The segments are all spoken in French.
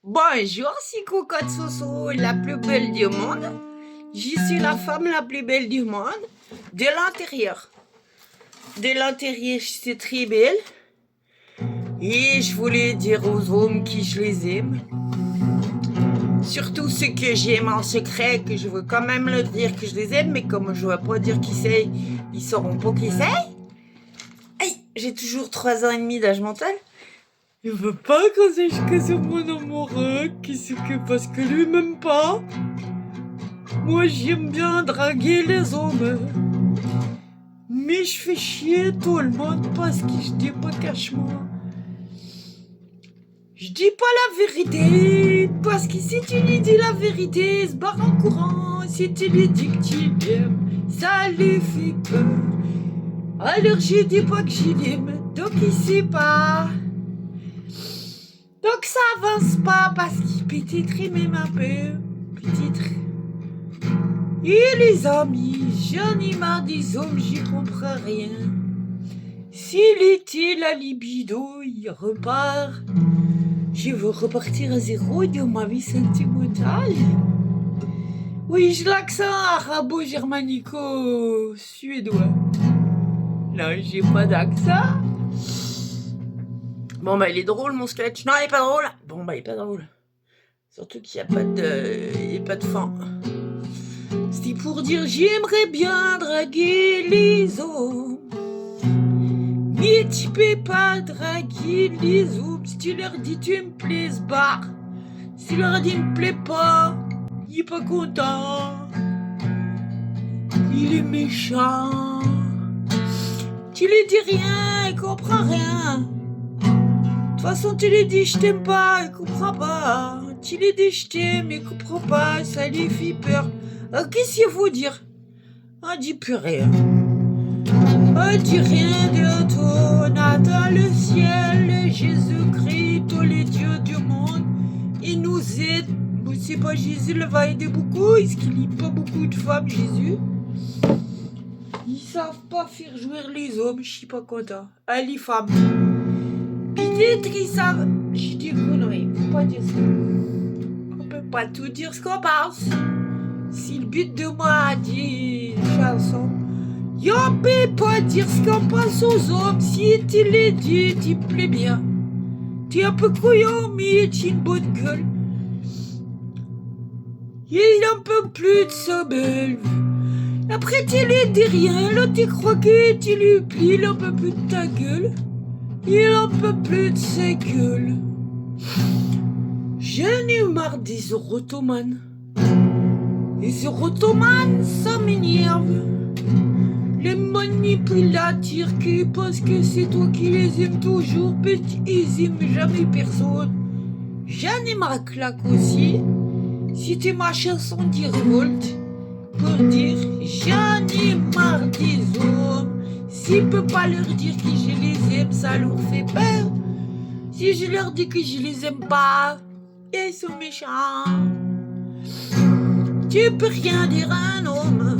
Bonjour, c'est Cocotte Soso, la plus belle du monde. Je suis la femme la plus belle du monde. De l'intérieur. De l'intérieur, je suis très belle. Et je voulais dire aux hommes que je les aime. Surtout ceux que j'aime en secret, que je veux quand même leur dire que je les aime, mais comme je ne veux pas dire qui c'est, ils sauront pas qui c'est. Hey, j'ai toujours 3 ans et demi d'âge mental. Il veut pas qu'on sache que c'est mon amoureux, parce que lui m'aime pas. Moi j'aime bien draguer les hommes. Mais je fais chier tout le monde parce que je dis pas cache-moi. Je dis pas la vérité, parce que si tu lui dis la vérité, il se barre en courant. Si tu lui dis que tu l'aimes, ça lui fait peur. Alors je dis pas que je l'aime, donc il sait pas. Donc ça avance pas parce qu'il peut-être il m'aime un peu, peut-être. Et les amis, j'en ai marre des hommes, j'y comprends rien. S'il était la libido, il repart. Je veux repartir à zéro dans ma vie sentimentale. Oui, j'ai l'accent arabo-germanico-suédois. Non, j'ai pas d'accent. Bon, bah, il est drôle, mon sketch. Non, il est pas drôle. Bon, bah, il est pas drôle. Surtout qu'il n'y a pas de fin. C'était pour dire j'aimerais bien draguer les hommes. Mais tu peux pas draguer les hommes. Si tu leur dis tu me plais, se barre. Si tu leur dis il me plaît pas, il est pas content. Il est méchant. Tu lui dis rien, il comprend rien. De toute façon, tu lui dis je t'aime pas, il comprend pas. Tu lui dis je t'aime, il comprend pas, ça lui fait peur. Alors, qu'est-ce qu'il faut dire? On dit plus rien. On dit rien de tout. On attend le ciel, Jésus-Christ, tous les dieux du monde. Il nous aide. Je sais pas, Jésus le va aider beaucoup. Est-ce qu'il lit pas beaucoup de femmes, Jésus? Ils savent pas faire jouer les hommes, je suis pas content. Ah, les femmes. Peut-être qu'ils savent. J'ai dit conneries, faut pas dire ça. On peut pas tout dire ce qu'on pense. Si le but de moi dit chanson, on peut pas dire ce qu'on pense aux hommes. Si tu les dis, tu me plais bien. T'es un peu couillon, mais tu as une bonne gueule. Il en peut plus de sa belle. Après, tu lui dis rien. Là, tu crois que tu lui plies. Il en peut plus de ta gueule. Il en peut plus de sa gueule. J'en ai marre des erotomanes. Les erotomanes, ça m'énerve. Les manipulateurs qui pensent que c'est toi qui les aimes toujours, mais ils aiment jamais personne. J'en ai marre claque aussi. C'était ma chanson de révolte pour dire j'en ai marre des hommes. S'il peut pas leur dire que je les aime, ça leur fait peur. Si je leur dis que je les aime pas, ils sont méchants. Tu peux rien dire à un homme.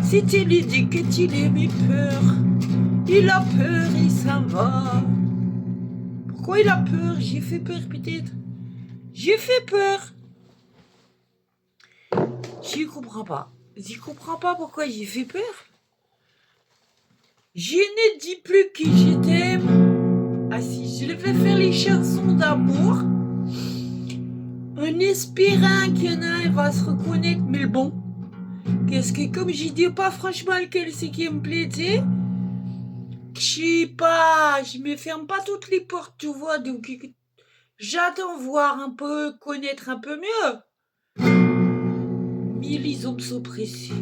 Si tu lui dis que tu l'aimes, il a peur, il s'en va. Pourquoi il a peur? J'ai fait peur peut-être. J'ai fait peur. J'y comprends pas. J'y comprends pas pourquoi j'ai fait peur. Je ne dis plus que je t'aime. Ah si, je vais faire les chansons d'amour. En espérant qu'il y en a un va se reconnaître, mais le bon. Qu'est-ce que comme je dis pas franchement lequel c'est qui me plaît, tu sais? Je sais pas, je me ferme pas toutes les portes, tu vois, donc j'attends voir un peu, connaître un peu mieux. Mais les hommes sont pressés.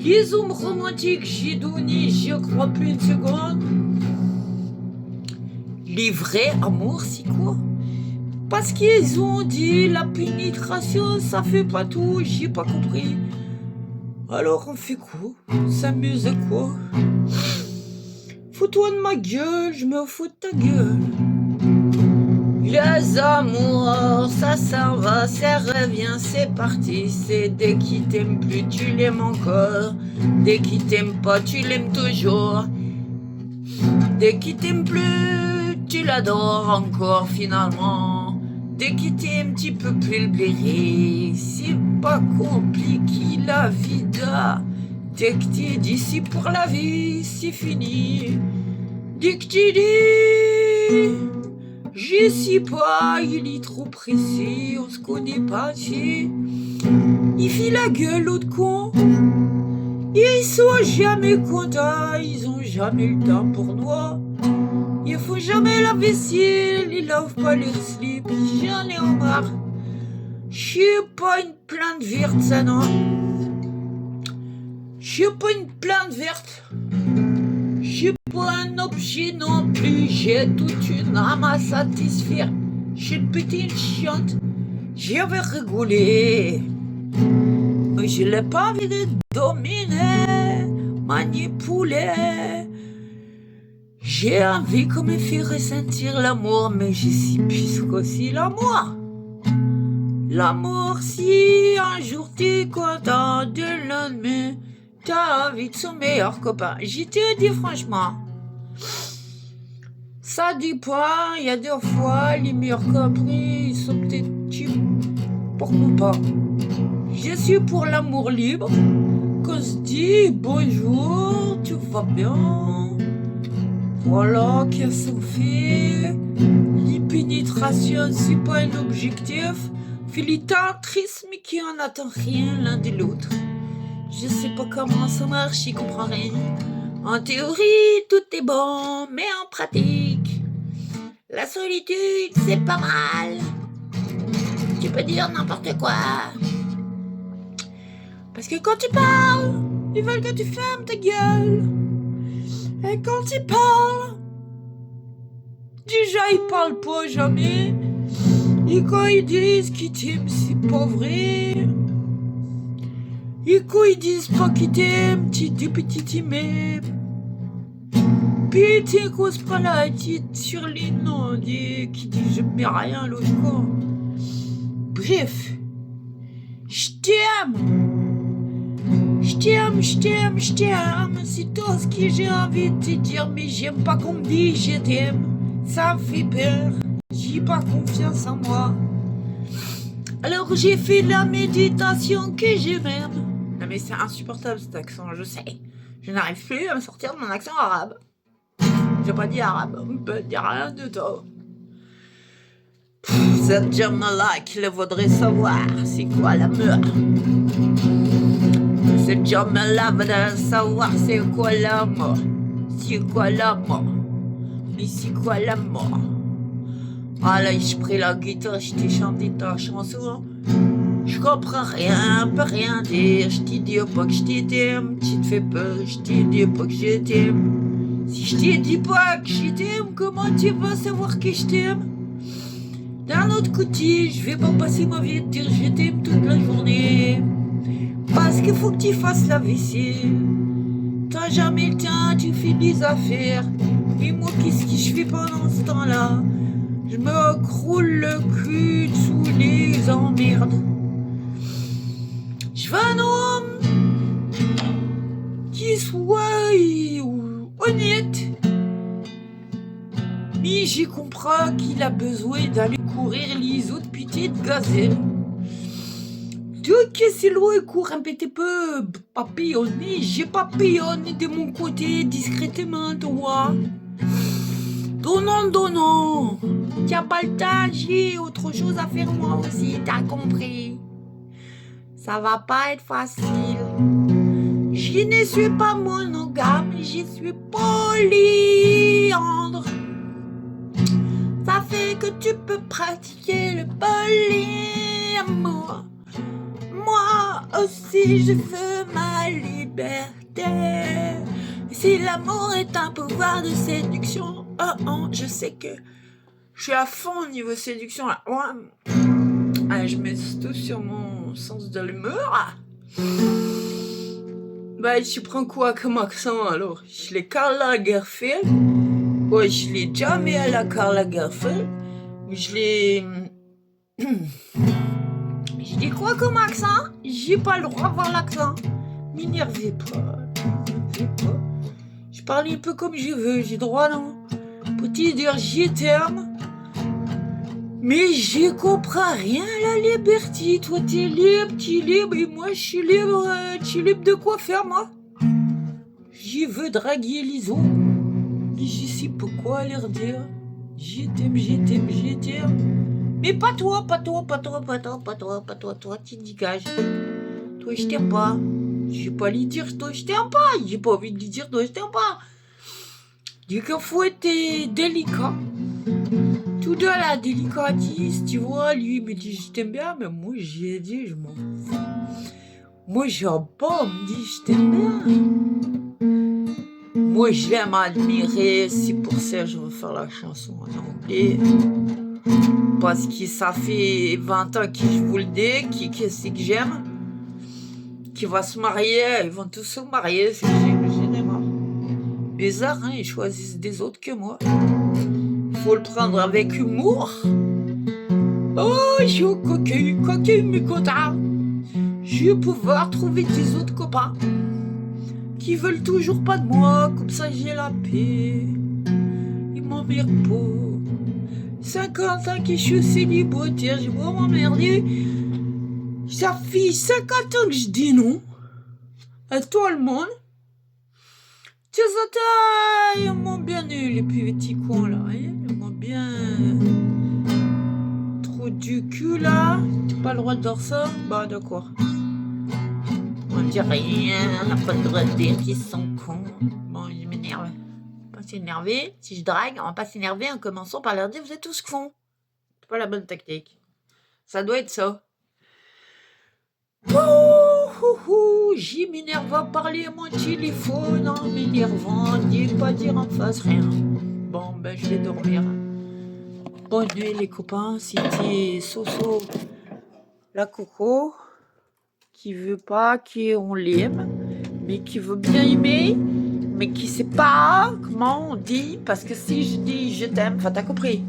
Les hommes romantiques, j'ai donné, j'y crois plus une seconde. Les vrais amours, c'est quoi? Parce qu'ils ont dit la pénétration, ça fait pas tout, j'ai pas compris. Alors on fait quoi? On s'amuse à quoi? Fous-toi de ma gueule, je me fous de ta gueule. Les amours, ça s'en va, ça revient, c'est parti. C'est dès qu'il t'aime plus, tu l'aimes encore. Dès qu'il t'aime pas, tu l'aimes toujours. Dès qu'il t'aime plus, tu l'adores encore finalement. Dès qu'il t'aime, tu peux plus le blairer. C'est pas compliqué la vida. Dès que t'es d'ici pour la vie, c'est fini. Dès que tu dis, je sais pas, il est trop pressé, on se connaît pas assez. Il fait la gueule, l'autre con. Ils sont jamais contents, ils ont jamais le temps pour nous. Ils font jamais la vaisselle, ils lavent pas leurs slips, j'en ai marre. Je suis pas une plante verte, ça non. Je suis pas une plante verte. Je suis pas un objet non plus, j'ai toute une âme à satisfaire. Je suis une petite chiante, j'avais rigolé. Mais je n'ai pas envie de dominer, manipuler. J'ai envie qu'on me fait ressentir l'amour, mais je sais plus qu'aussi l'amour. L'amour, si un jour t'es content, de lendemain, t'as envie de son meilleur copain. Je te dis franchement, ça dépend, il y a des fois, les meilleurs compris, ils sont peut-être cheap. Pourquoi pas? Je suis pour l'amour libre, qu'on se dit bonjour, tu vas bien. Voilà, qu'est-ce qu'on fait? Les pénétrations, c'est pas un objectif. Philitantrisme qui en attend rien l'un de l'autre. Je sais pas comment ça marche, j'y comprends rien. En théorie, tout est bon, mais en pratique, la solitude, c'est pas mal. Tu peux dire n'importe quoi. Parce que quand tu parles, ils veulent que tu fermes ta gueule. Et quand ils parlent, déjà ils parlent pas jamais. Et quand ils disent qu'ils t'aiment, c'est pas vrai. Et quand ils disent pas qu'ils t'aiment, tu dis petit tu m'aimes. Puis tu causes pas la tête sur les noms qui disent je mets rien l'autre con. Bref, je t'aime. Je t'aime, c'est tout ce que j'ai envie de te dire, mais j'aime pas qu'on me dise je t'aime, ça me fait peur, j'ai pas confiance en moi. Alors j'ai fait de la méditation que je m'aime. Non mais c'est insupportable cet accent, je sais. Je n'arrive plus à me sortir de mon accent arabe. J'ai pas dit arabe, on peut dire rien de tout. Cette Jamala qui le voudrait savoir, c'est quoi l'amour? Cette Jamala voudrait savoir c'est quoi l'amour? C'est quoi l'amour? Mais c'est quoi l'amour? Ah là, je pris la guitare, je t'ai chanté ta chanson. Je comprends rien, peux rien dire. Je t'ai dit pas que je t'aime, tu te fais peur. Je t'ai dit pas que je t'aime. Si je t'ai dit pas que je t'aime, comment tu vas savoir que je t'aime? D'un autre côté, je vais pas passer ma vie à te dire je t'aime toute la journée. Parce qu'il faut que tu fasses la vaisselle. T'as jamais le temps, tu fais des affaires. Et moi, qu'est-ce que je fais pendant ce temps-là? Je me croule le cul sous les emmerdes. Je veux un homme qui soit honnête. Mais j'ai compris qu'il a besoin d'aller courir les autres petites gazelles. Donc c'est loin, court un petit peu papillonner. J'ai papillonné de mon côté discrètement, toi. Donnons. T'as pas le temps, j'ai autre chose à faire moi aussi, t'as compris. Ça va pas être facile. Je ne suis pas monogame, je suis polyandre. Ça fait que tu peux pratiquer le polyamour. Moi aussi je veux ma liberté. Si l'amour est un pouvoir de séduction, je sais que je suis à fond au niveau séduction là. Ouais. Je mets tout sur mon sens de l'humeur. Bah, tu prends quoi comme accent alors? Je l'ai Karl Lagerfeld. Ouais, je l'ai déjà mis à la Karl Lagerfeld. Je l'ai. Je dis quoi comme accent? J'ai pas le droit d'avoir l'accent. M'énervez pas. Je parle un peu comme je veux, j'ai droit non? pour te dire je t'aime. Mais je comprends rien à la liberté. Toi, t'es libre, et moi, je suis libre. Tu es libre de quoi faire, moi? Je veux draguer les autres. Et je sais pas quoi leur dire. Je t'aime, je t'aime, je t'aime. Mais pas toi, toi, tu dégages. Toi, je t'aime pas. Je vais pas lui dire, toi, je t'aime pas. J'ai pas envie de lui dire, toi, je t'aime pas. Du coup, faut être délicat. Tout dans la délicatesse, tu vois, lui il me dit je t'aime bien, mais moi j'ai dit je m'en fous. Moi j'aime pas, on me dit je t'aime bien. Moi j'aime admirer, c'est pour ça que je veux faire la chanson en anglais. Parce que ça fait 20 ans que je vous le dis, que c'est que j'aime. Qui va se marier, ils vont tous se marier, c'est que j'en ai marre. Bizarre, hein, ils choisissent des autres que moi. Faut le prendre avec humour. Oh, je suis coquille, mais content. Je vais pouvoir trouver des autres copains qui veulent toujours pas de moi, comme ça j'ai la paix. Ils m'emmerdent pas. 50 ans que je suis célibataire, je vais m'emmerder. Ça fait 50 ans que je dis non à tout le monde. Tu sais, ils m'ont bien eu, les petits cons là. Ils m'ont bien... Trop du cul là. T'as pas le droit de dire ça? Bah d'accord. On dit rien, on n'a pas le droit de dire qu'ils sont cons. Bon, je m'énerve. On va pas s'énerver. Si je drague, on va pas s'énerver en commençant par leur dire vous êtes tous cons. C'est pas la bonne tactique. Ça doit être ça. J'y m'énerve à parler à mon téléphone en m'énervant, dis pas dire en face rien. Bon, ben je vais dormir. Bonne nuit les copains, c'était Soso la coco qui veut pas qu'on l'aime, mais qui veut bien aimer, mais qui sait pas comment on dit, parce que si je dis je t'aime, enfin t'as compris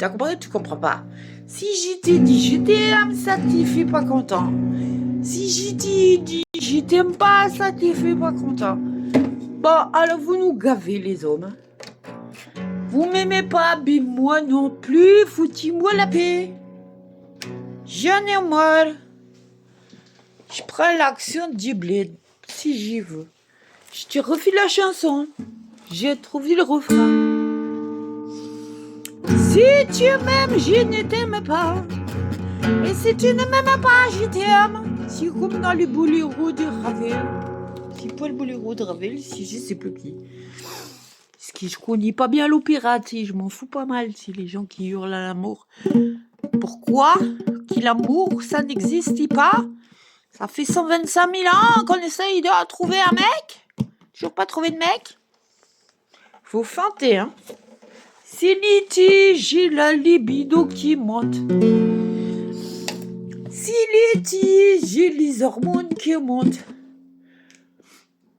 ou tu comprends pas? Si je t'ai dit je t'aime, ça te fait pas content. Si je t'ai dit je t'aime pas, ça te fait pas content. Bon, alors vous nous gavez les hommes. Vous m'aimez pas, mais moi non plus, foutez-moi la paix. J'en ai marre. Je prends l'action du bled, si j'y veux. Je te refile la chanson. J'ai trouvé le refrain. Si tu m'aimes, je ne t'aime pas. Et si tu ne m'aimes pas, je t'aime. C'est comme dans le boléro de Ravel. C'est pas le boléro de Ravel, si je sais plus qui. Parce que je connais pas bien l'opéra, tu sais, je m'en fous pas mal, c'est les gens qui hurlent à l'amour. Pourquoi que l'amour, ça n'existe pas? Ça fait 125 000 ans qu'on essaye de trouver un mec. Toujours pas trouvé de mec. Faut feinter, hein. C'est l'été, j'ai la libido qui monte. C'est l'été, j'ai les hormones qui montent.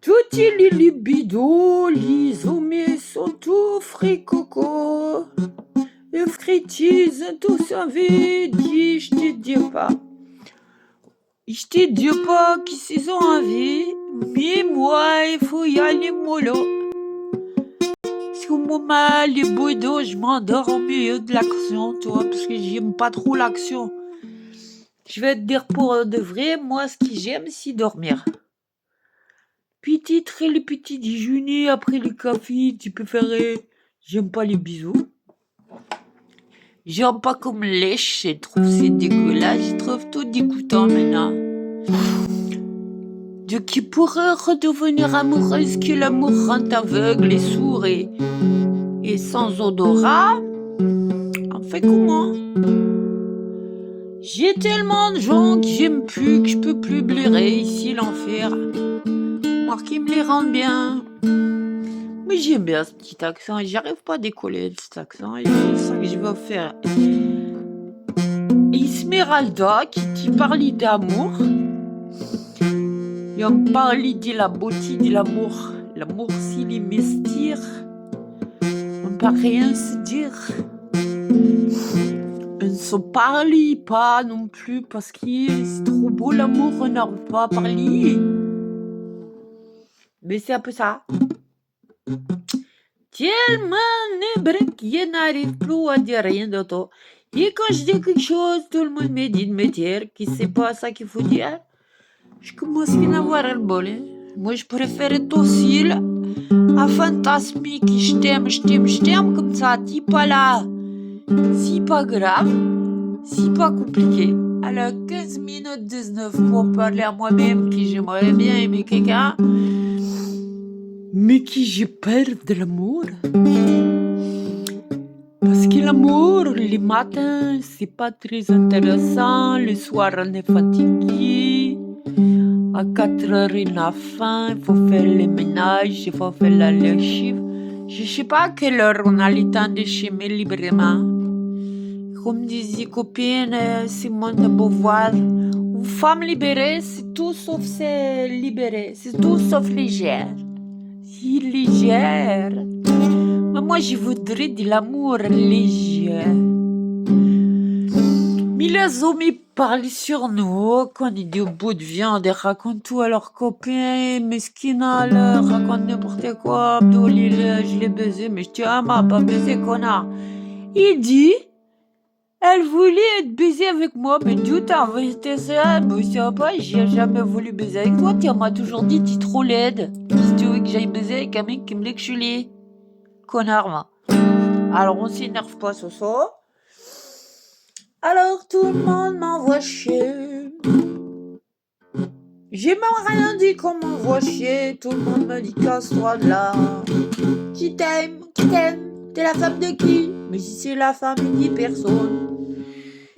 Toutes les libidos, les hommes sont tout frais coco. Les fritisent tous envie, dis, je te dis pas. Je te dis pas qu'ils ont envie, mais moi, il faut y aller mollo. Parce qu'au moment, les boudos, je m'endors au milieu de l'action, toi, parce que j'aime pas trop l'action. Je vais te dire pour de vrai, moi, ce que j'aime, c'est dormir. Très le petit déjeuner, après le café, tu peux faire... J'aime pas les bisous. J'aime pas comme lèche, je trouve c'est dégueulasse, je trouve tout dégoûtant maintenant. De qui pourrait redevenir amoureuse que l'amour rend aveugle et sourd et sans odorat? En fait comment? J'ai tellement de gens que j'aime plus, que je peux plus blairer ici l'enfer. Moi qui me les rendent bien. Mais j'aime bien ce petit accent et j'arrive pas à décoller de cet accent et c'est ça que je vais faire. Esmeralda qui te parle d'amour. Et on parle de la beauté de l'amour. L'amour, c'est les mystères. On ne peut rien se dire. On ne se parle pas non plus parce que c'est trop beau l'amour, on n'arrive pas à parler. Mais c'est un peu ça. tellement nébré qu'il n'arrive plus à dire rien de tout. Et quand je dis quelque chose, tout le monde me dit de me dire que c'est pas ça qu'il faut dire. Je commence à en avoir le bol. Hein. Moi, je préfère être docile, à fantasmer que je t'aime, comme ça, t'es pas là. C'est pas grave, c'est pas compliqué. Alors, 15 minutes 19 pour parler à moi-même que j'aimerais bien aimer quelqu'un, mais que j'ai peur de l'amour. Parce que l'amour, le matin, c'est pas très intéressant. Le soir, on est fatigué. À 4 heures, il a faim. Il faut faire le ménage, il faut faire la lessive. Je sais pas à quelle heure on a le temps de s'aimer librement. Comme disait copine Simone de Beauvoir, une femme libérée, c'est tout sauf c'est libéré. C'est tout sauf légère. Si légère. Mais moi, je voudrais de l'amour léger. Mais les hommes, ils parlent sur nous. Quand ils disent au bout de viande, ils racontent tout à leurs copains. Mesquina, leur racontent n'importe quoi. Abdoulil, je l'ai baisé, mais je dis, ah, m'a pas baisé, connard. Il dit, elle voulait être baisée avec moi, mais Dieu t'a invité ça. Mais ça pas, j'ai jamais voulu baiser avec toi. Tu m'as toujours dit, t'es trop laide. Si tu veux que j'aille baiser avec un mec qui me dit que je suis laid. Connard, moi. Alors, on s'énerve pas ce soir. Alors, tout le monde m'envoie chier. J'ai même rien dit qu'on m'envoie chier. Tout le monde me dit casse-toi de là. Qui t'aime, t'es la femme de qui? Mais si c'est la famille de personne.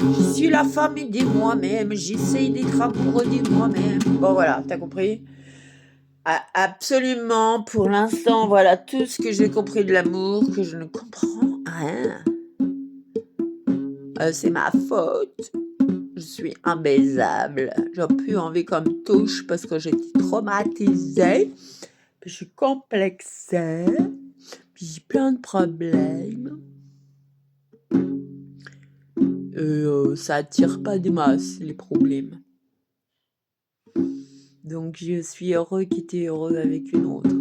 Je suis la famille de moi-même. J'essaye d'être amoureux de moi-même. Bon, voilà, t'as compris? Absolument, pour l'instant, voilà tout ce que j'ai compris de l'amour, que je ne comprends rien. C'est ma faute. Je suis imbaisable. J'ai plus envie qu'on me touche parce que j'étais traumatisée. Puis je suis complexée. Puis j'ai plein de problèmes. Ça attire pas des masses, les problèmes. Donc je suis heureux qu'il était heureux avec une autre.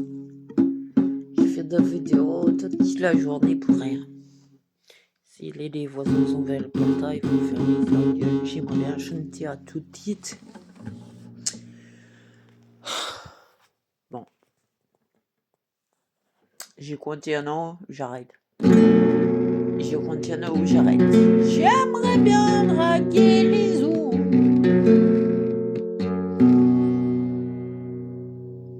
J'ai fait des vidéos toute la journée pour rien. Si les voisins sont vers le portail, il faut faire les audios. J'aimerais bien chanter à tout titre. Bon. Je continue, j'arrête. Je continue ou j'arrête. J'aimerais bien draguer les eaux.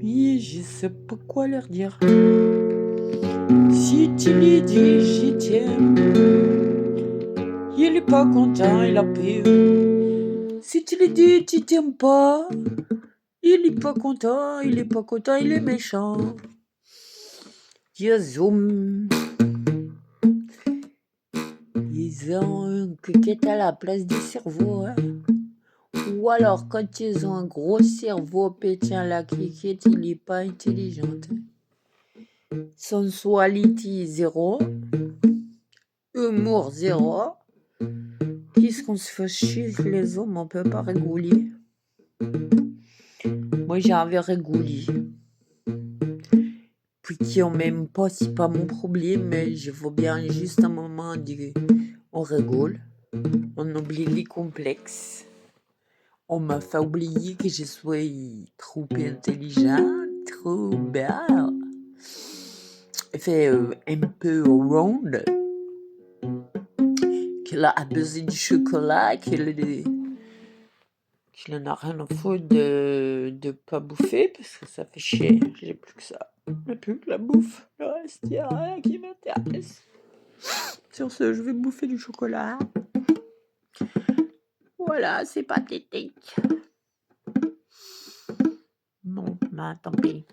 Mais je sais pas quoi leur dire. Si tu lui dis je t'aime, il est pas content, il a peur. Si tu lui dis tu t'aimes pas, il est pas content, il est méchant. Ils ont une coquette à la place du cerveau. Hein. Ou alors, quand ils ont un gros cerveau pétien, la coquette, il n'est pas intelligente. Sensualité zéro. Humour zéro. Qu'est-ce qu'on se fait chier les hommes, on peut pas rigoler. Moi, j'ai envie de rigoler. Puis qui on m'aime pas, c'est pas mon problème, mais je veux bien juste un moment de... On rigole, on oublie les complexes. On m'a fait oublier que je suis trop intelligente, trop belle. Elle fait un peu ronde. Qu'elle a besoin du chocolat, qu'elle n'a rien à foutre de pas bouffer, parce que ça fait chier. J'ai plus que ça. J'ai plus que la bouffe. Le reste, il n'y a rien qui m'intéresse. Sur ce, je vais bouffer du chocolat. Voilà, c'est pathétique. Bon, bah tant pis.